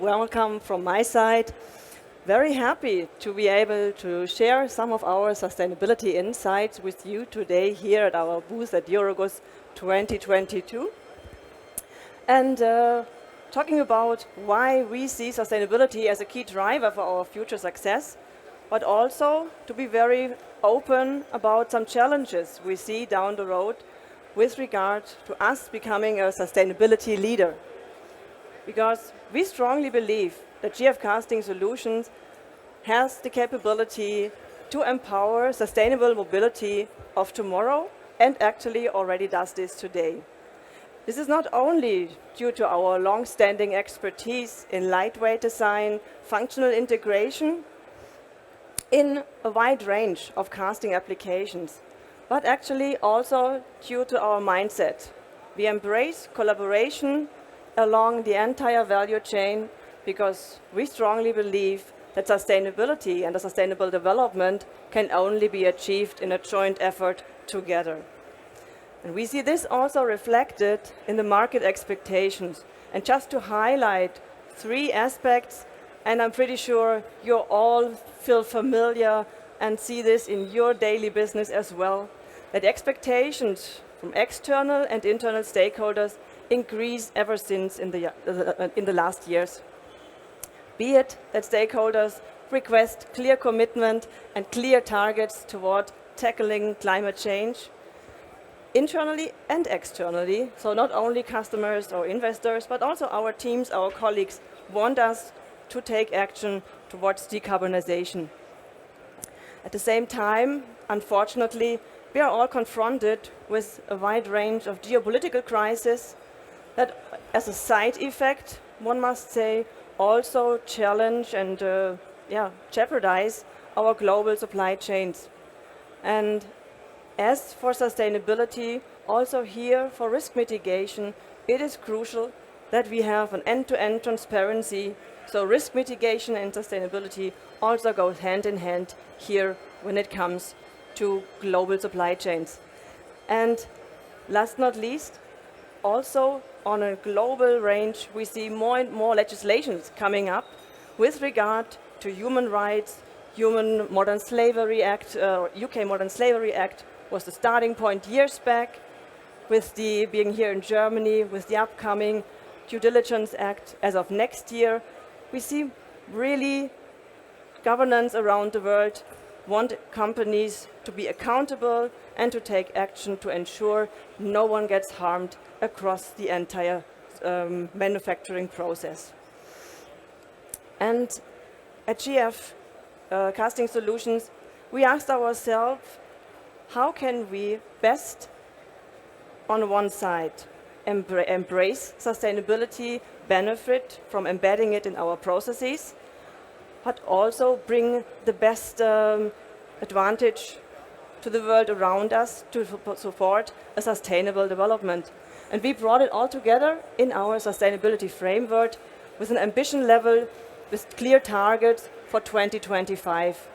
welcome from my side. Very happy to be able to share some of our sustainability insights with you today here at our booth at Euroguss 2022. And talking about why we see sustainability as a key driver for our future success, but also to be very open about some challenges we see down the road with regard to us becoming a sustainability leader. Because we strongly believe that GF Casting Solutions has the capability to empower sustainable mobility of tomorrow and actually already does this today. This is not only due to our long-standing expertise in lightweight design, functional integration, in a wide range of casting applications, but actually also due to our mindset. We embrace collaboration along the entire value chain because we strongly believe that sustainability and the sustainable development can only be achieved in a joint effort together. And we see this also reflected in the market expectations. And just to highlight 3 aspects, and I'm pretty sure you all feel familiar and see this in your daily business as well, that expectations from external and internal stakeholders increase ever since in the last years. Be it that stakeholders request clear commitment and clear targets toward tackling climate change, internally and externally, so not only customers or investors, but also our teams, our colleagues want us to take action towards decarbonization. At the same time, unfortunately, we are all confronted with a wide range of geopolitical crises that, as a side effect, one must say, also challenge and jeopardize our global supply chains. And as for sustainability, also here for risk mitigation, it is crucial that we have an end-to-end transparency. So risk mitigation and sustainability also go hand in hand here when it comes to global supply chains. And last not least, also on a global range, we see more and more legislations coming up with regard to human rights. UK Modern Slavery Act was the starting point years back, with the being here in Germany, with the upcoming Due Diligence Act as of next year. We see really governance around the world want companies to be accountable and to take action to ensure no one gets harmed across the entire manufacturing process. And at GF Casting Solutions, we asked ourselves, how can we best, on one side, embrace sustainability, benefit from embedding it in our processes, but also bring the best advantage to the world around us to support a sustainable development. And we brought it all together in our sustainability framework with an ambition level with clear targets for 2025.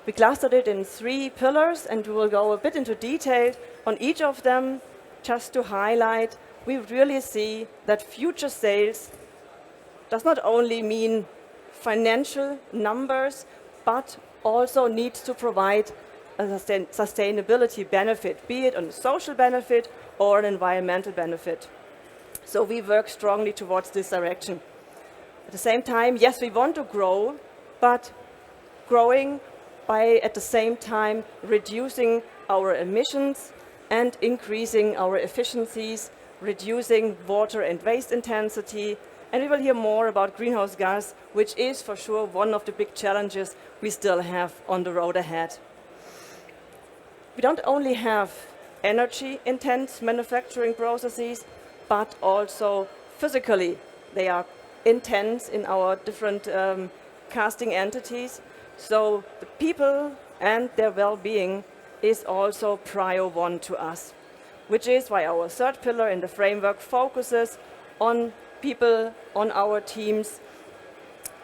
We clustered it in 3 pillars, and we will go a bit into detail on each of them. Just to highlight, we really see that future sales does not only mean financial numbers, but also needs to provide a sustainability benefit, be it a social benefit or an environmental benefit. So we work strongly towards this direction. At the same time, yes, we want to grow, but growing by at the same time reducing our emissions and increasing our efficiencies, reducing water and waste intensity. And we will hear more about greenhouse gas, which is for sure one of the big challenges we still have on the road ahead. We don't only have energy-intense manufacturing processes, but also physically they are intense in our different casting entities. So the people and their well-being is also prio 1 to us, which is why our 3rd pillar in the framework focuses on people, on our teams,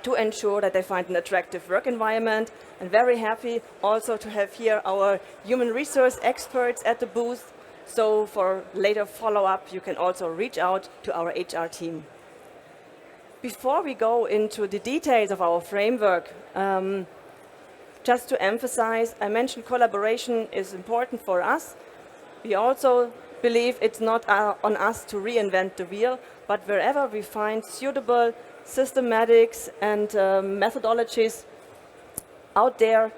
to ensure that they find an attractive work environment. And very happy also to have here our human resource experts at the booth. So for later follow-up, you can also reach out to our HR team. Before we go into the details of our framework, just to emphasize, I mentioned collaboration is important for us. We also believe it's not on us to reinvent the wheel, but wherever we find suitable systematics and methodologies out there,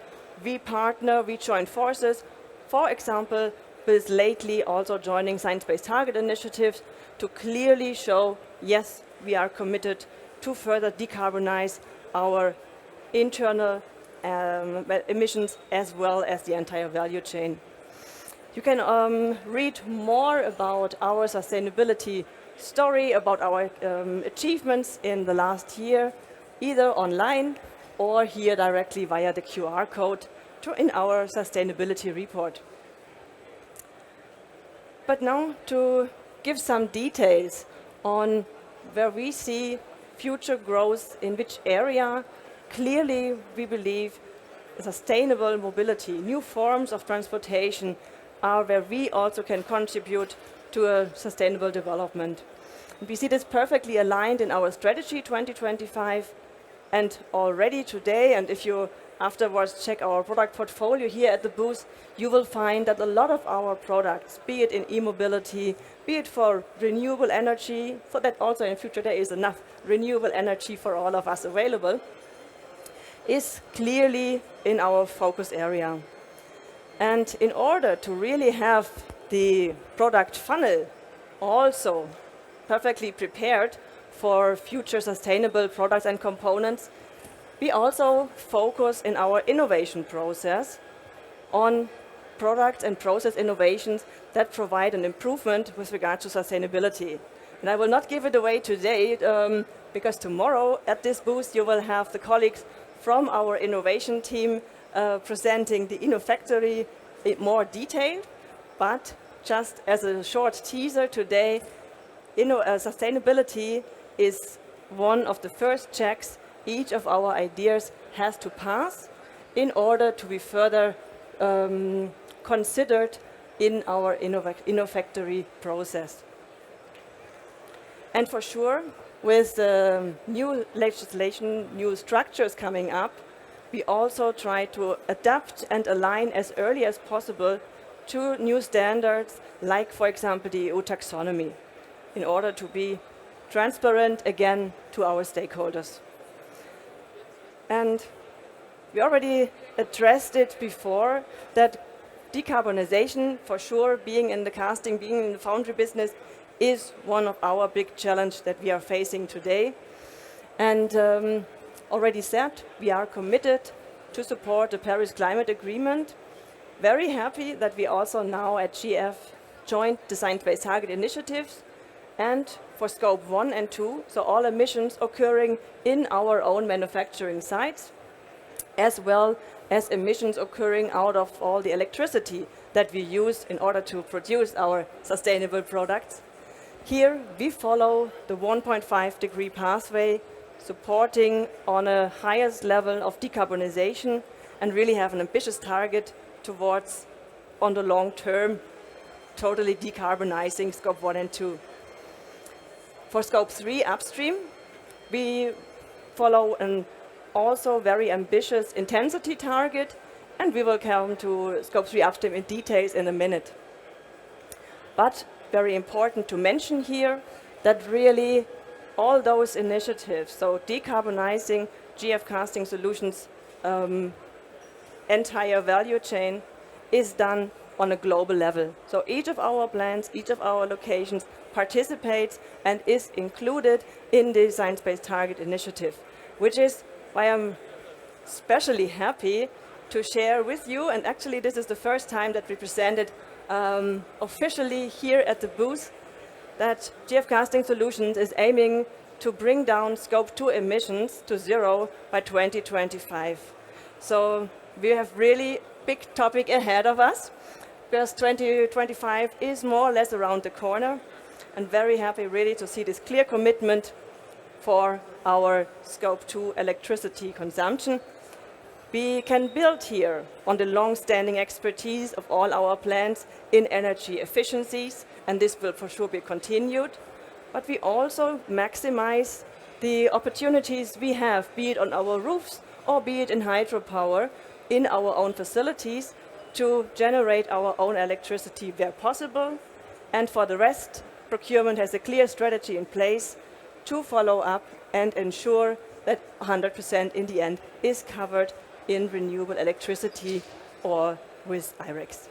we partner, we join forces. For example, with lately also joining science-based target initiatives to clearly show, yes, we are committed to further decarbonize our internal emissions as well as the entire value chain. You can read more about our sustainability story, about our achievements in the last year, either online or here directly via the QR code in our sustainability report. But now to give some details on where we see future growth, in which area. Clearly, we believe sustainable mobility, new forms of transportation are where we also can contribute to a sustainable development. We see this perfectly aligned in our strategy 2025, and already today, and if you afterwards check our product portfolio here at the booth, you will find that a lot of our products, be it in e-mobility, be it for renewable energy, so that also in future there is enough renewable energy for all of us available, is clearly in our focus area. And in order to really have the product funnel also perfectly prepared for future sustainable products and components, we also focus in our innovation process on product and process innovations that provide an improvement with regard to sustainability. And I will not give it away today because tomorrow at this booth you will have the colleagues from our innovation team presenting the InnoFactory in more detail. But just as a short teaser today, sustainability is one of the first checks each of our ideas has to pass in order to be further considered in our InnoFactory process. And for sure, with new legislation, new structures coming up, we also try to adapt and align as early as possible to new standards, like, for example, the EU taxonomy, in order to be transparent again to our stakeholders. And we already addressed it before that decarbonization, for sure, being in the casting, being in the foundry business, is one of our big challenges that we are facing today. And already said, we are committed to support the Paris Climate Agreement. Very happy that we also now at GF joined the Science-Based Target Initiatives, and for Scope 1 and 2, so all emissions occurring in our own manufacturing sites, as well as emissions occurring out of all the electricity that we use in order to produce our sustainable products. Here we follow the 1.5-degree pathway, supporting on a highest level of decarbonization, and really have an ambitious target towards, on the long term, totally decarbonizing Scope 1 and 2. For Scope 3 upstream, we follow an also very ambitious intensity target, and we will come to Scope 3 upstream in details in a minute. But very important to mention here that really all those initiatives, so decarbonizing GF Casting Solutions' entire value chain, is done on a global level. So each of our plants, each of our locations participates and is included in the Science-Based Target Initiative, which is why I'm especially happy to share with you, and actually this is the first time that we presented officially here at the booth, that GF Casting Solutions is aiming to bring down Scope 2 emissions to zero by 2025. So we have really big topic ahead of us, because 2025 is more or less around the corner, and very happy really to see this clear commitment for our Scope 2 electricity consumption. We can build here on the long-standing expertise of all our plants in energy efficiencies, and this will for sure be continued. But we also maximize the opportunities we have, be it on our roofs or be it in hydropower, in our own facilities, to generate our own electricity where possible. And for the rest, procurement has a clear strategy in place to follow up and ensure that 100% in the end is covered in renewable electricity or with IREX.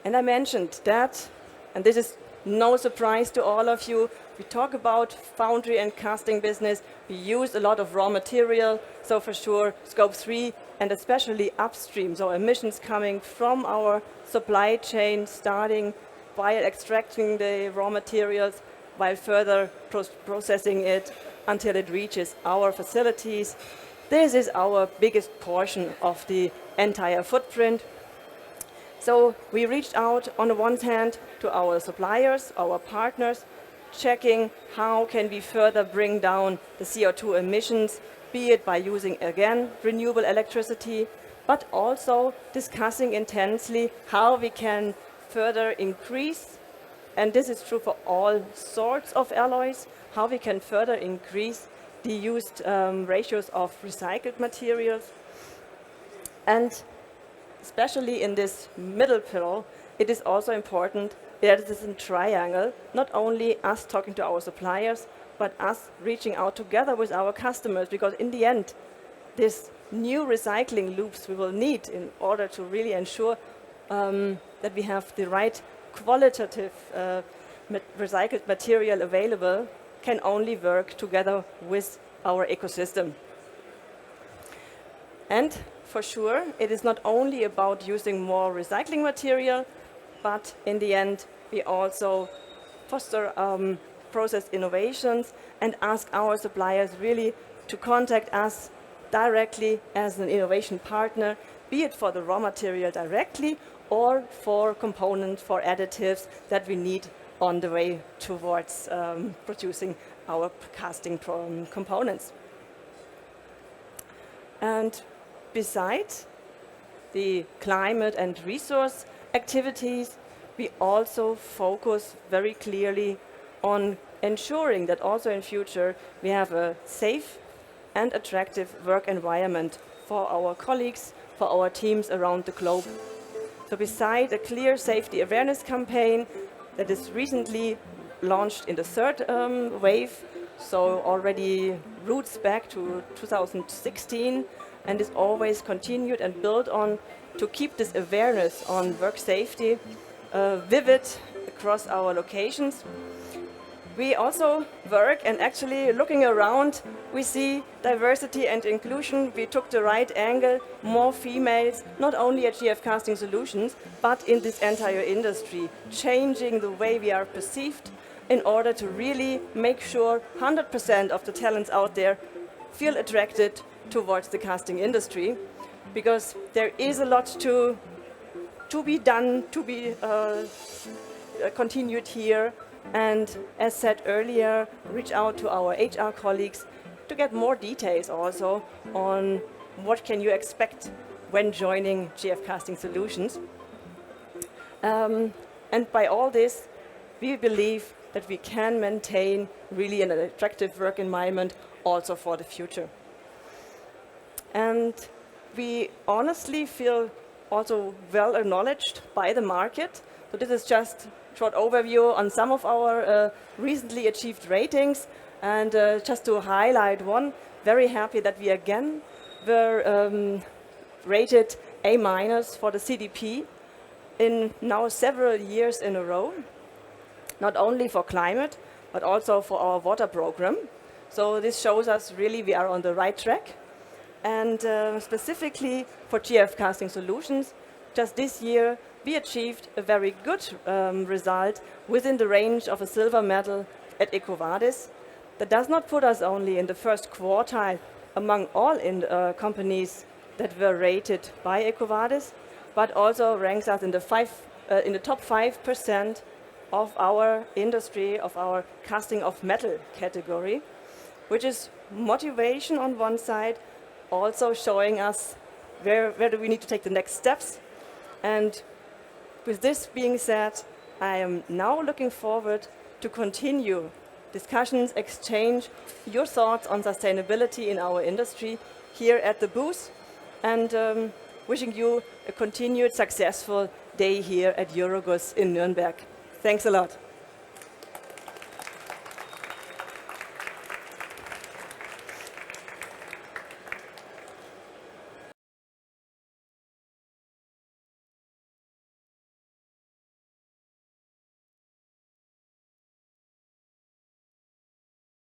And I mentioned that, and this is no surprise to all of you, we talk about foundry and casting business, we use a lot of raw material, so for sure scope 3 and especially upstream, so emissions coming from our supply chain, starting by extracting the raw materials, while further processing it until it reaches our facilities. This is our biggest portion of the entire footprint. So we reached out on the one hand to our suppliers, our partners, checking how can we further bring down the CO2 emissions, be it by using, again, renewable electricity, but also discussing intensely how we can further increase, and this is true for all sorts of alloys, how we can further increase the used ratios of recycled materials. And especially in this middle pillar, it is also important that it is a triangle, not only us talking to our suppliers, but us reaching out together with our customers, because in the end, this new recycling loops we will need in order to really ensure that we have the right qualitative recycled material available can only work together with our ecosystem. And for sure, it is not only about using more recycling material, but in the end, we also foster process innovations and ask our suppliers really to contact us directly as an innovation partner, be it for the raw material directly or for components, for additives that we need on the way towards producing our casting components. And besides the climate and resource activities, we also focus very clearly on ensuring that also in future we have a safe and attractive work environment for our colleagues, for our teams around the globe. So beside a clear safety awareness campaign that is recently launched in the third wave, so already roots back to 2016, and is always continued and built on to keep this awareness on work safety vivid across our locations. We also work, and actually looking around, we see diversity and inclusion. We took the right angle, more females, not only at GF Casting Solutions, but in this entire industry, changing the way we are perceived in order to really make sure 100% of the talents out there feel attracted towards the casting industry, because there is a lot to be done, to be continued here. And as said earlier, reach out to our HR colleagues to get more details also on what can you expect when joining GF Casting Solutions. And by all this, we believe that we can maintain really an attractive work environment also for the future. And we honestly feel also well acknowledged by the market. So this is just short overview on some of our recently achieved ratings, and just to highlight one, very happy that we again were rated A- for the CDP in now several years in a row, not only for climate but also for our water program. So this shows us really we are on the right track. And specifically for GF Casting Solutions, just this year we achieved a very good result within the range of a silver medal at EcoVadis. That does not put us only in the first quartile among all companies that were rated by EcoVadis, but also ranks us in the top 5% of our industry, of our casting of metal category, which is motivation on one side, also showing us where do we need to take the next steps. And with this being said, I am now looking forward to continue discussions, exchange your thoughts on sustainability in our industry here at the booth, and wishing you a continued successful day here at Euroguss in Nuremberg. Thanks a lot.